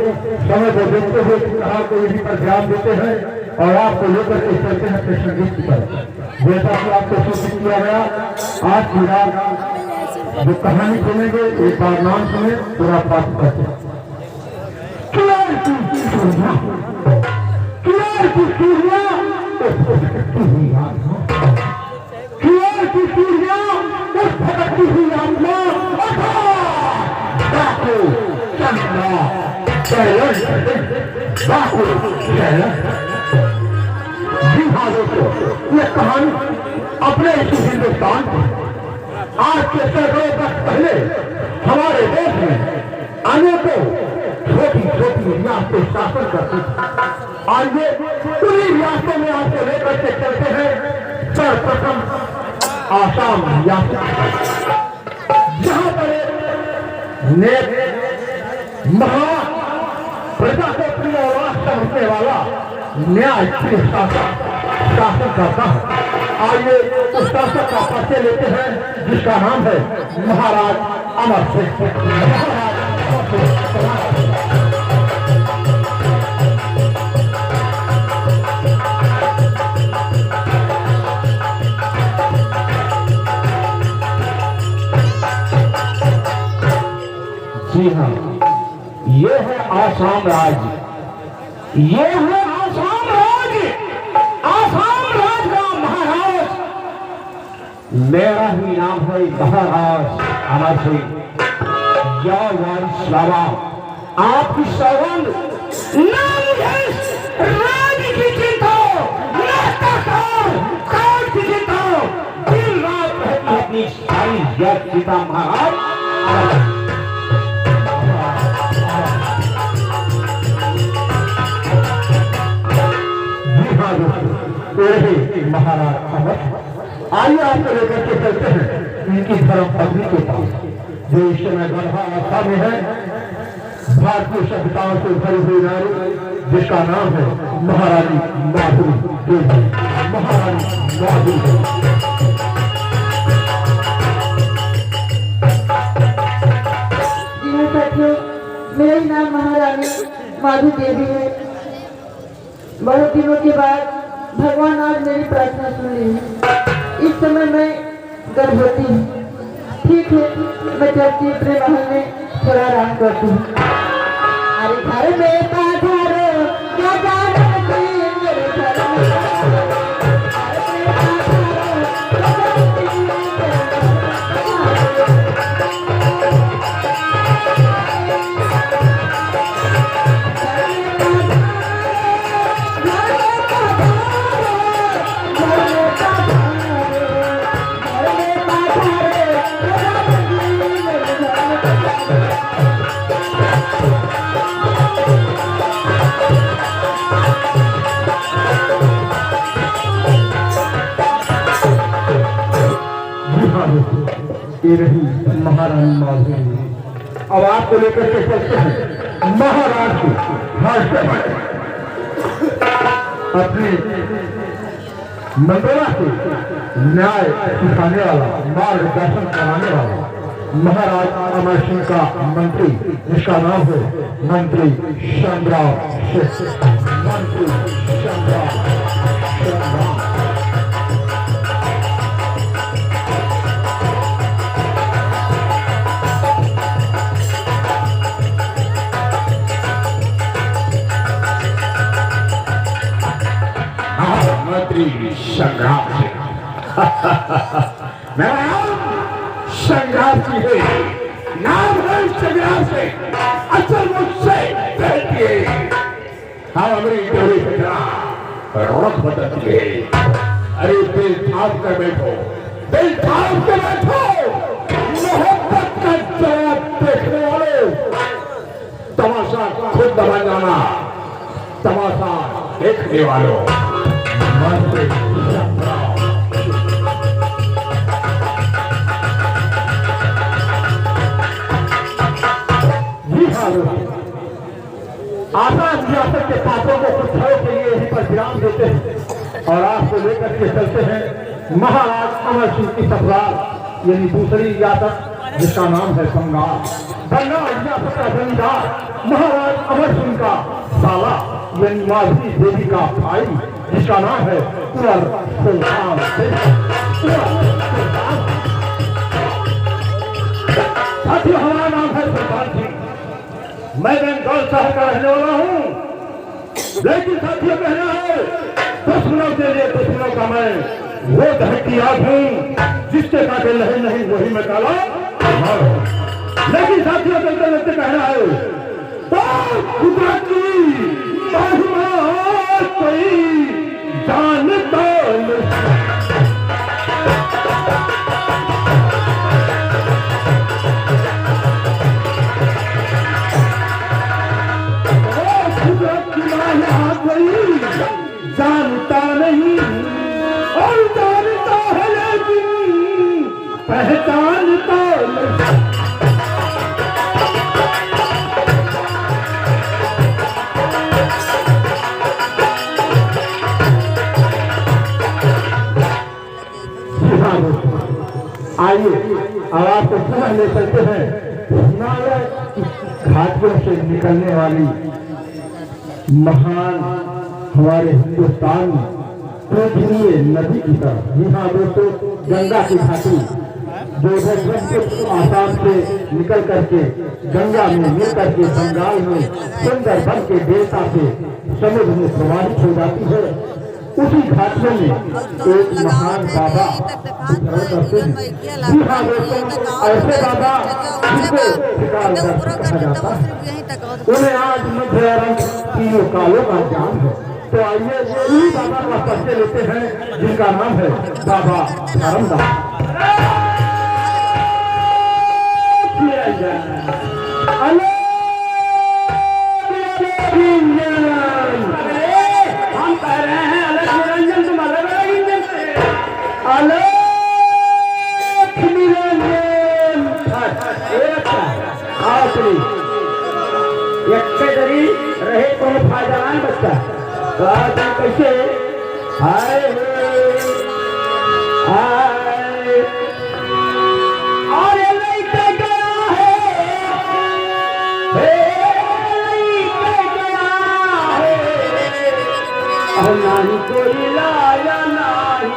समय को देखते हुए कहा को इसी पर ध्यान देते हैं और आपको लेकर के चलते हैं कृष्ण गीत पर। जैसा कि आपको सूचित किया गया, आज की रात जो कहानी सुनेंगे एक बार नाम सुने पूरा पाठ करते हैं। ये कहानी अपने इसी हिंदुस्तान आज के सैकड़ों वर्ष पहले हमारे देश में अनेकों छोटी छोटी रियासतें शासन करती थी और ये पूरी रियासतों में आपको लेकर के चलते हैं। सर्वप्रथम आसाम रियासत, जहां पर महा प्रजा को प्रिय आवाज समझने वाला न्याय शासन करता है। आइए उस शासक का परिचय लेते हैं जिसका नाम है महाराज अमर सिंह। जी हाँ, ये है आसाम राज्य, ये है आसाम राज्य, आसाम राज्य का महाराज। मेरा ही नाम है महाराज अमर सिंह। आपकी सौगंध ना मुझे राज्य की चिंता हो, ना सरकार की चिंता हो, दिन रात रहती अपनी सारी जग चिंता महाराज। महाराज अमर, आइए आपको लेकर के चलते हैं इनकी धर्म पत्नी के पास, जो इस समय गर्भावस्था में है। भारतीय सभ्यताओं से भरी हुई नारी जिसका नाम है महारानी माधुरी देवी। महारानी माधुरी साथियों, मेरा नाम महारानी माधुरी देवी है। बहुत दिनों के बाद भगवान आज मेरी प्रार्थना सुन ली है। इस समय मैं गर्भवती हूँ। ठीक है, मैं चलती अपने महल में थोड़ा आराम करती हूँ। अरे घर में पाधारो क्या जानती मेरे घर में ये रही महारानी माधुरी। अब आपको लेकर के चलते हैं महाराज को हर समय अपनी मंडला से न्याय सिखाने वाला, मार्गदर्शन कराने वाला महाराज अमर सिंह का मंत्री, जिसका नाम है मंत्री संग्राम सिंह। मंत्री संग्राम संग्राम से मेरा नाम संग्राम सिंह है, नाम है संग्राम से, असल मुझसे कहती है। हाँ, अमरीका रुख बदलती है। अरे दिल थाम कर बैठो, दिल थाम कर बैठो। मोहब्बत का जवाब देखने वालों, तमाशा खुद दबा जाना, तमाशा देखने वालों। आजाद रियासत के पात्रों को कुछ समय के लिए यहीं पर विराम देते हैं और आपको लेकर के चलते हैं महाराज अमर सिंह की ससुराल, यानी दूसरी रियासत जिसका नाम है बंगाल। बंगाल का जमींदार महाराज अमर सिंह का साला यानी माधवी देवी का भाई जिसका नाम है कुंवर सुल्तान सिंह। साथियों हमारा नाम है सुल्तान सिंह। मैं बंगाल शहर का रहने वाला हूँ, लेकिन साथियों कहना है दुश्मनों के लिए दुश्मनों का मैं वो दहकती आग हूँ जिसके काटे लहे नहीं वही मैं काला हूँ। लेकिन साथियों चलते चलते कहना है तो खुदा की महिमा कोई जानता नहीं। जानता नहीं और जानता है लेकिन पहचानता नहीं। आइए अब आपको समझ ले सकते हैं हिमालय घाटियों से निकलने वाली महान हमारे हिंदुस्तान पूजनीय नदी की तरफ। जी हाँ दोस्तों, गंगा की घाटी जो आसाम से निकल करके गंगा में मिल करके बंगाल में सुंदर बन के डेल्टा से समुद्र में प्रवाहित हो जाती है, उसी घाटियों में एक महान बाबा करते हैं। जी हाँ दोस्तों, ऐसे बाबा जिनको शिकार कहा जाता है, उन्हें आज मध्य तीनों कालों का ज्ञान है। तो आइए उन्हीं बाबा का परिचय लेते हैं जिनका नाम है बाबा धर्मदास। हम कह रहे हैं अलग निरंजन, तुम अलग अलग इंजन से अलग निरंजन रहे कौन फायदान बच्चा कैसे हाय हाय और नहीं कोई लाया नहीं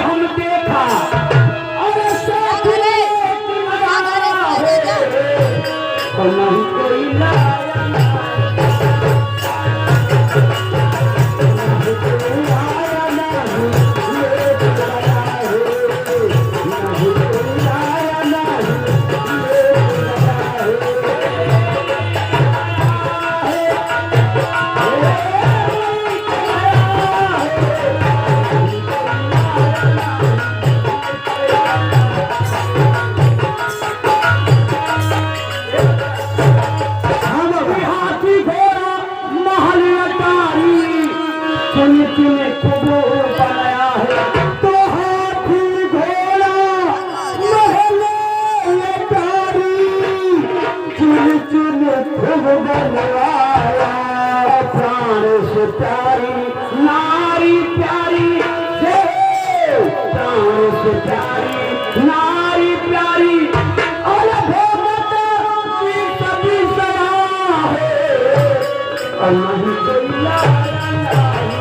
हम देखा और नहीं कोई लाया नारी प्यारी और और नहीं कोई लाला।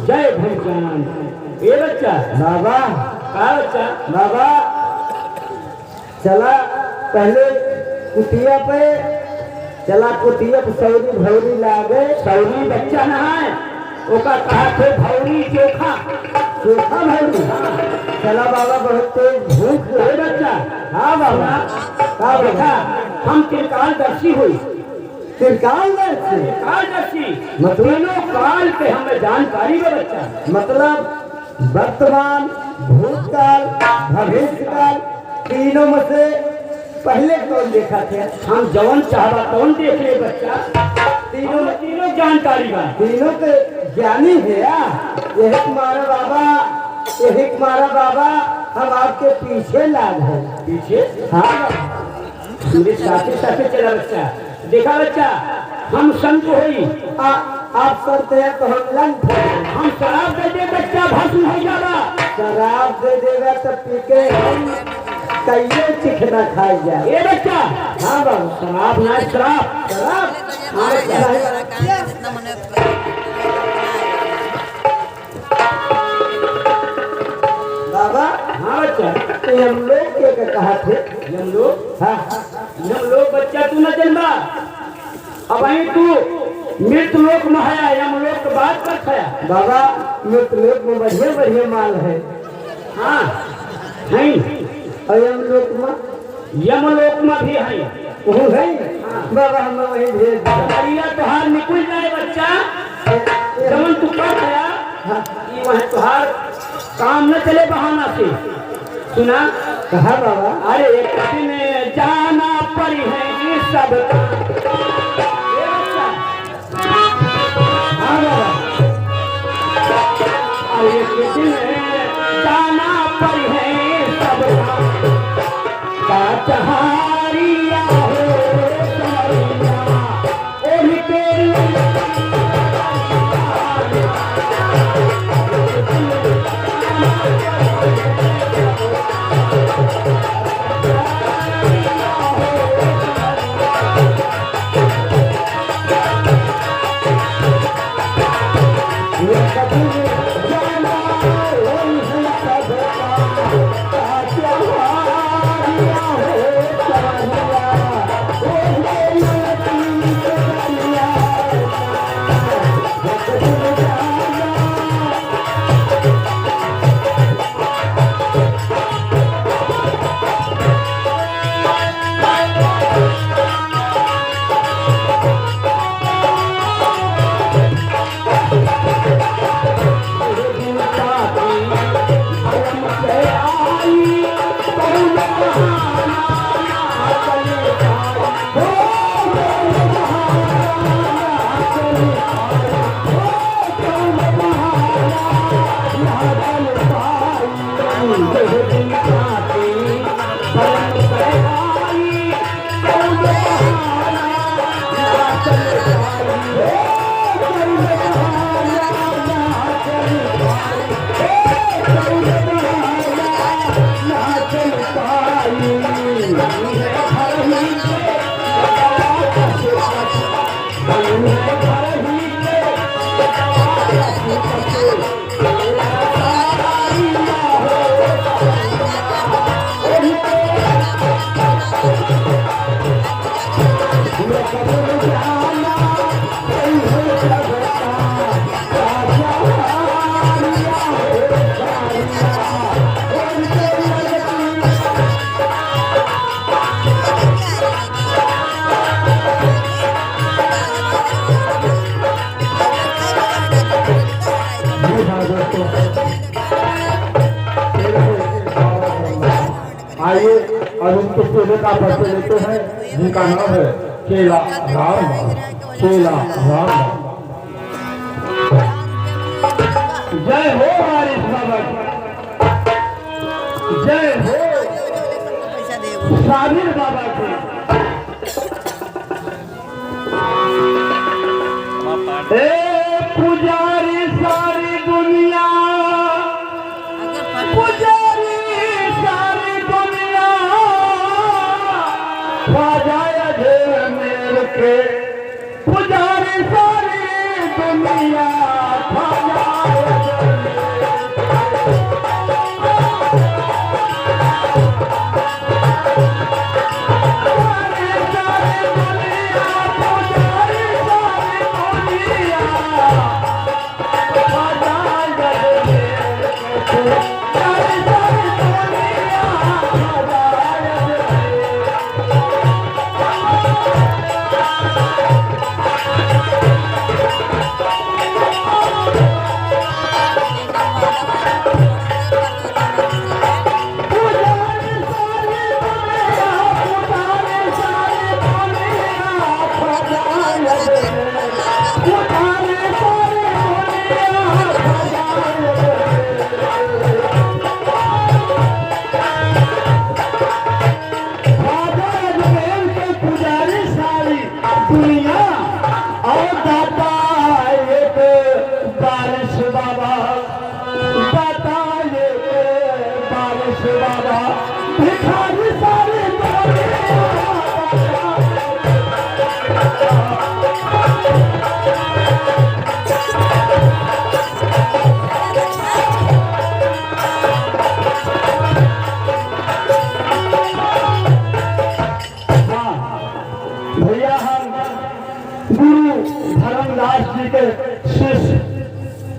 जय भगवान। ये बच्चा बाबा का बच्चा बाबा चला पहले कुटिया पे चला कुटिया पे सौरी भौरी लागे सौरी बच्चा न है ओका कहा थे भौरी चोखा चोखा भौरी चला बाबा बहुत तेज भूख ये बच्चा हाँ बाबा का बेटा हम त्रिकाल दर्शी हुई त्रिकाल में से त्रिकाल दर्शी मतलब तीनों काल के हमें जानकारी है बच्चा। मतलब वर्तमान भूतकाल भविष्यकाल तीनों में से पहले कौन देखा थे हम जवन चाहवा कौन देख ले बच्चा। तीनों जानकारी बा तीनों के ज्ञानी है यही तुम्हारा बाबा यही तुम्हारा बाबा हम आपके पीछे लाग है पीछे हाँ मेरे साथे साथे चला बच्चा। देखा बच्चा हम संत हुई आप करते हैं तो हम लंग हम शराब दे दे बच्चा भस्म हो जावा। शराब दे देगा तो पी के हम कईये चिकना खाई जाए ये बच्चा हाँ बाबू शराब ना शराब शराब बाबा हाँ बच्चा तो हम लोग के कहा थे हम लोग हाँ हम लोग बच्चा तू न जन्मा अब आई तू मृत लोक में है यम लोक के बात कर खाया बाबा मृत लोक में बढ़िया बढ़िया माल है हाँ नहीं और हम लोग में यम लोक में भी है वो है बाबा हम वहीं भेज दिया अरिया तुहार निकल जाए बच्चा जमन तू कर खाया ये वह तुहार काम न चले बहाना से सुना कहा बाबा अरे एक दिन जाना पड़ी है ये सब ये बच्चा हाँ बाबा अरे एक दिन जाना पड़ी है सब का चहारिया हो समरिया उनके आइए और उनको केले का परिचय लेते हैं जिनका नाम है केला राम केला राम। जय हो हमारे बाबा की जय हो साबिर बाबा की पुजारी सारी दुनिया, पुजारी सारी दुनिया, ख्वाजा अजमेर के पुजारी सारी दुनिया, ख्वाजा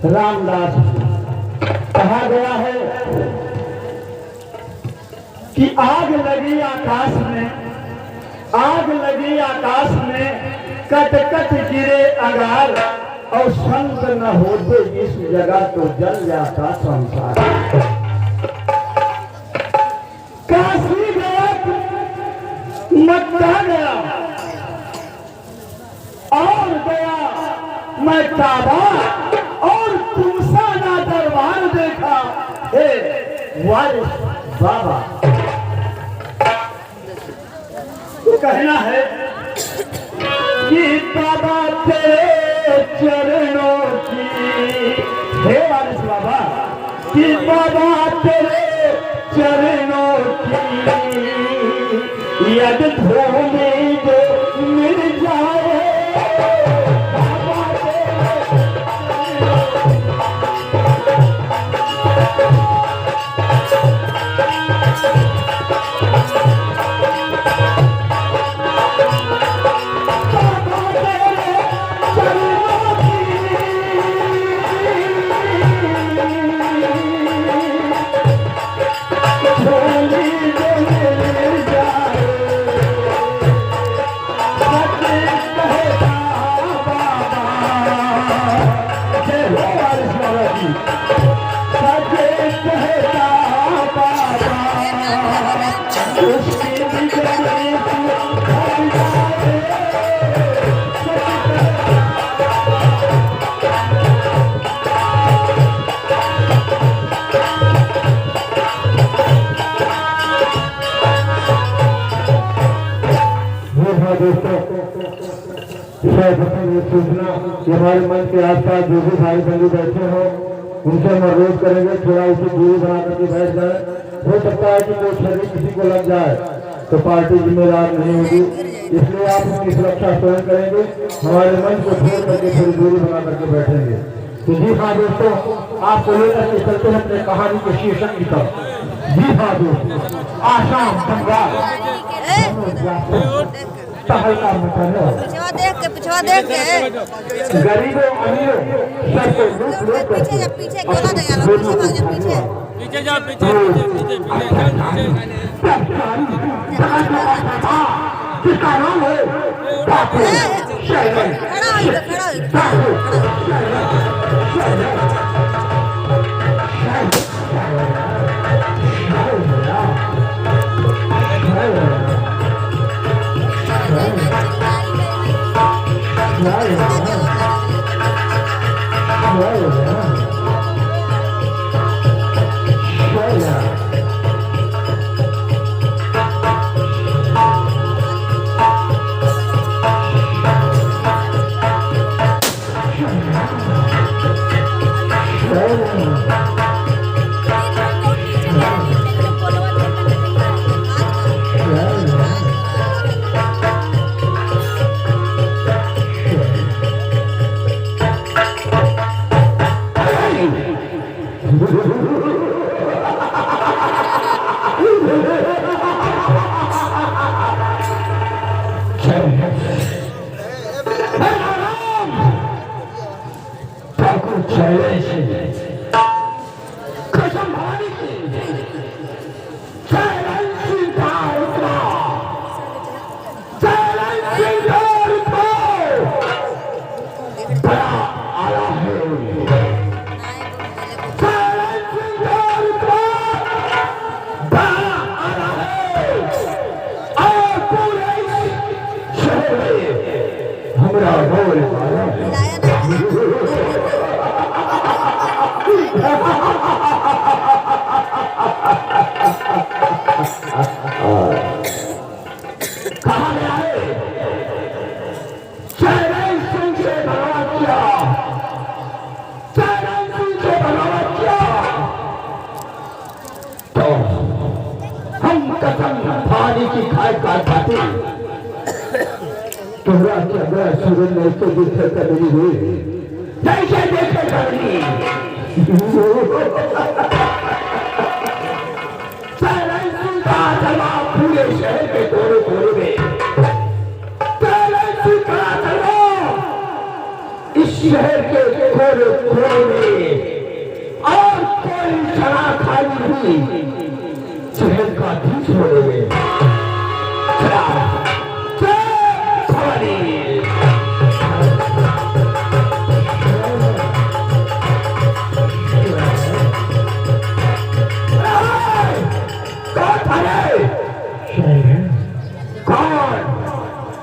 रामदास कहा गया है कि आग लगी आकाश में, आग लगी आकाश में, कट कट गिरे अंगार, और संत न होते इस जगह तो जल जाता संसार। काशी गया, मक्का गया, और गया मैं काबा, और तुमसा ना दरबार देखा हे वारिस बाबा। तो कहना है कि बाबा तेरे चरणों की, हे वारिस बाबा, कि बाबा तेरे चरणों की यद धूमि जो मिल जाए, सूचना कि हमारे मंच के आसपास जो भी भाई बंधु बैठे हो उनसे हम अनुरोध करेंगे थोड़ा उसे दूरी बना करके बैठ जाए। हो सकता है कि कोई शरीर किसी को लग जाए तो पार्टी जिम्मेदार नहीं होगी, इसलिए आप उसकी सुरक्षा स्वयं करेंगे। हमारे मंच को छोड़ करके थोड़ी दूरी बना करके बैठेंगे। तो जी हाँ दोस्तों, आपको लेकर के चलते हैं अपने कहानी के शीर्षक की तरफ। जी हाँ दोस्तों, आसाम बंगाल हल्का पिछवा देख के गरीबों अमीरों सबको लूट लूट पीछे पीछे गोला दे यार, पीछे भाग जा, पीछे जा, पीछे जिसका नाम है बापू शहर खड़ा हो ठाकुर चले से कसम भवानी की चैलेंज स्वीकार करो, चैलेंज स्वीकार करो। बड़ा आला है चैलेंज स्वीकार करो, बड़ा आला है और पूरे शहर में हमरा बोल वाला है। कहा गया है चैलेंज सिंह से बगावत किया, चैलेंज सिंह से बगावत किया तो हम कसम पानी की खाए खाते तुम्हारा क्या अगर सूरज ने तो देखे करनी हुई जैसे देखे करनी चैलेंज सिंह का जलवा पूरे शहर के कोने कोने में, चैलेंज सिंह का जलवा इस शहर के कोने कोने में और कोई शराब खाई हुई शहर का बीच होने में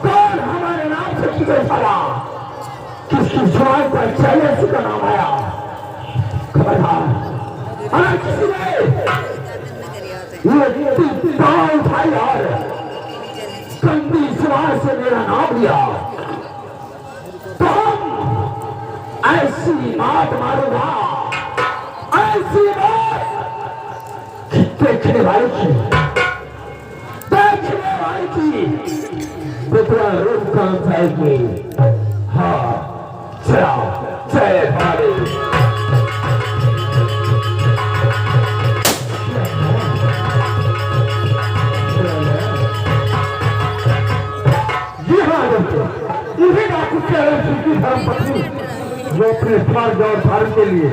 कौन हमारे नाम से किधर फला, किसकी जुबान पर चैलेंज का नाम आया खबरदार। अगर किसी ने ये पाँव उठाई और गंदी जुबान से मेरा नाम लिया तो हम ऐसी बात मारूंगा, ऐसी बात देखने वाली थी, देखने वाली थी बेतरा रूप काम जाएगी। हाँ चला जय भारत। जी हाँ दोस्तों, इसी डाकू की धर्म पत्नी जो अपने फर्ज और धर्म के लिए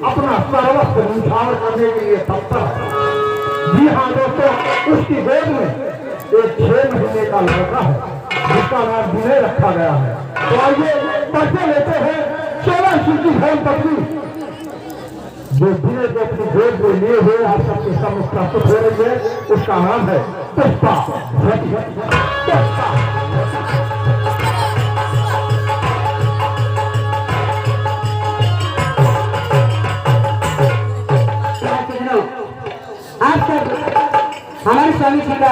अपना सर्वस्व निछावर करने के लिए तत्पर है। जी हाँ दोस्तों, उसकी गोद में एक 6 महीने का लड़का है जिसका नाम विनय रखा गया है। तो आइए परिचय लेते हैं 14 की धर्म पत्नी जो विनय को अपनी गोद में लिए हुए आप सबके सामने प्रस्तुत हो रही है। उसका नाम है पुष्पा। आप सब हमारे स्वामी जी का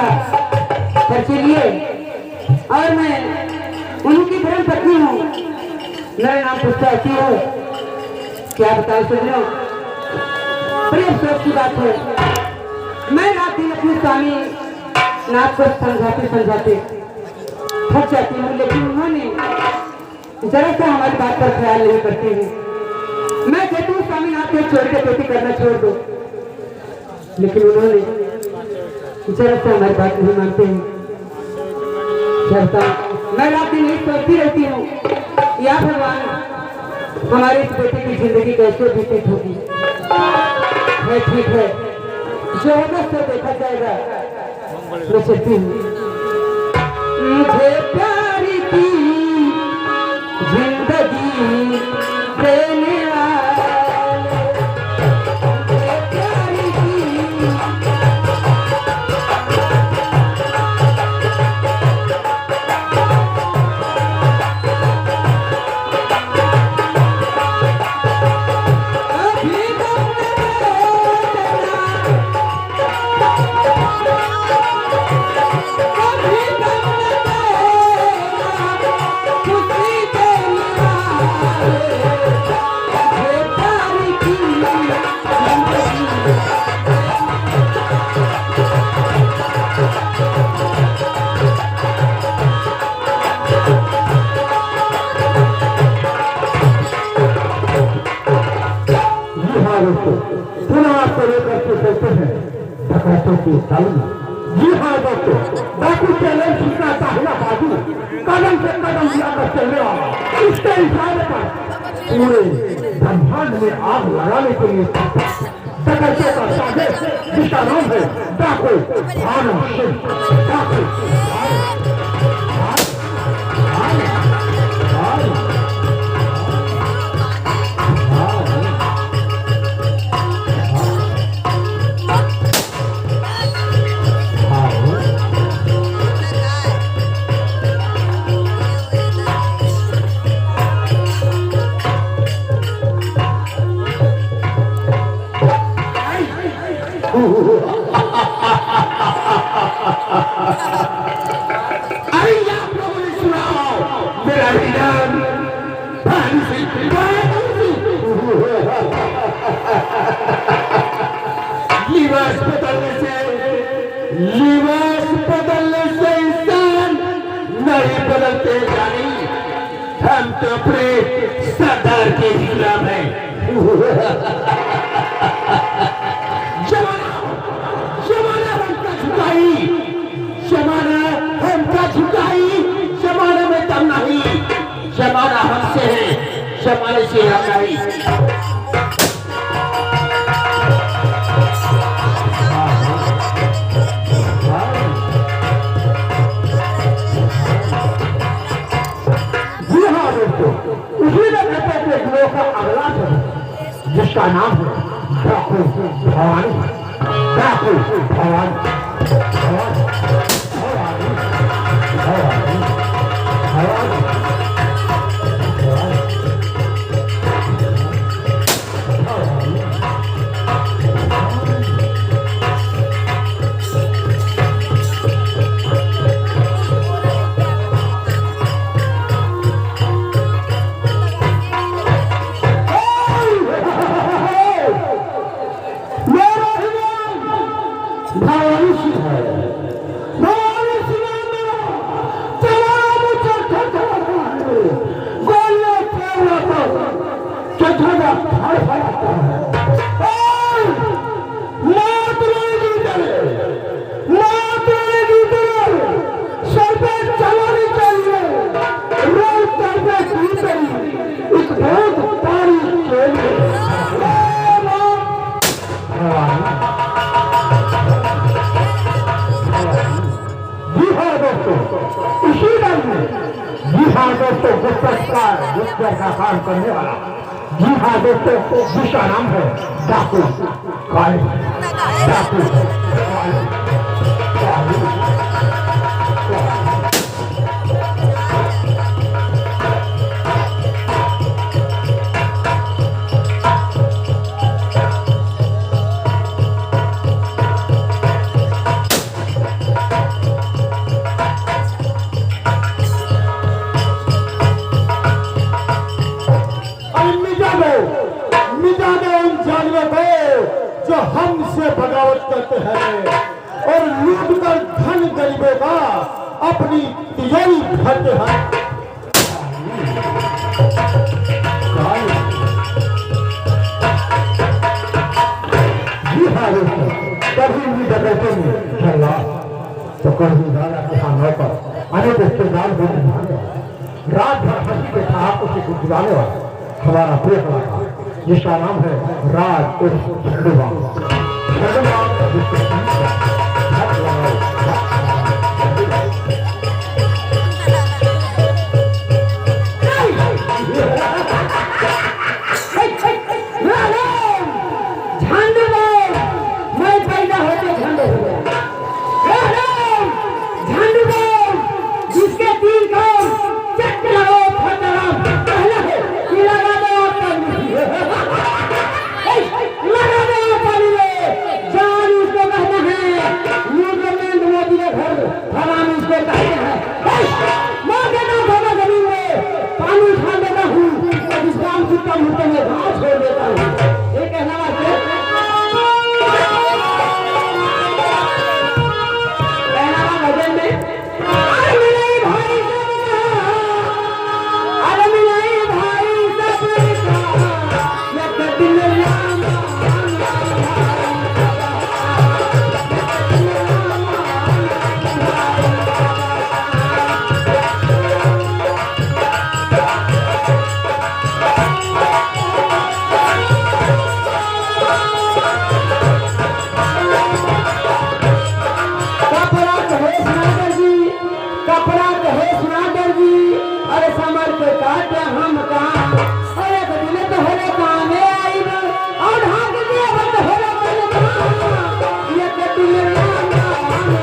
परिचय लिए और मैं उनकी धर्म पत्नी हूँ। मेरा नाम पुष्पा है। क्या बताओ सुनो, बड़ी अफसोस की बात है, मैं रात दिन अपने स्वामी नाथ को समझाते समझाते थक जाती हूँ, लेकिन उन्होंने जरा सा हमारी बात पर ख्याल नहीं करते हैं। मैं कहती हूँ स्वामी नाथ को छोड़ के खेती करना छोड़ दो, लेकिन उन्होंने जरा सा हमारी बात नहीं मानते हैं। मैं रात दिन यही सोचती रहती हूँ, या भगवान हमारे इस बेटे की जिंदगी कैसे व्यतीत होगी। है ठीक है, जो होगा सो देखा जाएगा। मैं चलती हूँ। मुझे प्यार की जिंदगी देने जी हाँ दोस्तों, डाकू चैलेंज का पहला बाजू कदम से कदम मिलाकर चलने वाला, इसके इशारे पर पूरे ब्रह्मांड में आग लगाने के लिए डकैतों का साजिश, जिसका नाम है डाकू भानु सिंह। डाकू अरे आप लोगों ने सुना हो मेरा विधान लिबास बदलने से इंसान नहीं बदलते जानी। हम तो अपने सरदार के खिलाफ हैं। जमाना हमका झुकाई, जमाना हमका झुकाई, जमाने में दम नहीं, जमाना हमसे है, जमाने से हम नहीं। जी हाँ दोस्तों, उसी नगरपा के गिरोह का अगला है जिसका नाम है डाकू भवानी। डाकू भवानी का काम करने वाला। जी हाँ दोस्तों, जिसका नाम है डाकू काली। डाकू जो हमसे बगावत करते हैं और लूट कर धन गरीबों का अपनी तिजोरी भरते हैं। जी हाँ दोस्तों, कभी भी डकैतों में झल्ला तो कभी राजा के सामने पर अनेक रिश्तेदार को रात भर हंसी के ठहाकों से गुजराने वाला हमारा प्रिय कलाकार जिसका नाम है राज उर्फ झंडूबाम। समर के काटे हम काम और एक दिन तो होले काम आई और ढाक दिया बंद होले काम ये के दिन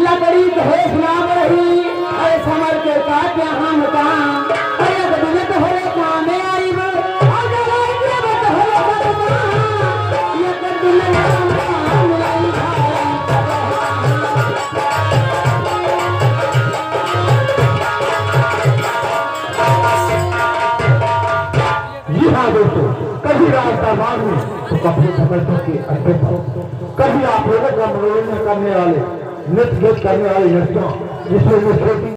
लकड़ी कहे सुनाम रही अरे समर के काटे हम काम अरे दिन तो होले काम आई और जलाई के बंद होले काम ये के दिन जी हाँ दोस्तों, कभी रास्ता मांग में तो कभी समझो के अड्डे पर कभी आप लोगों का मनोरंजन करने वाले नृत्य गीत करने वाले लड़कियों जिसमें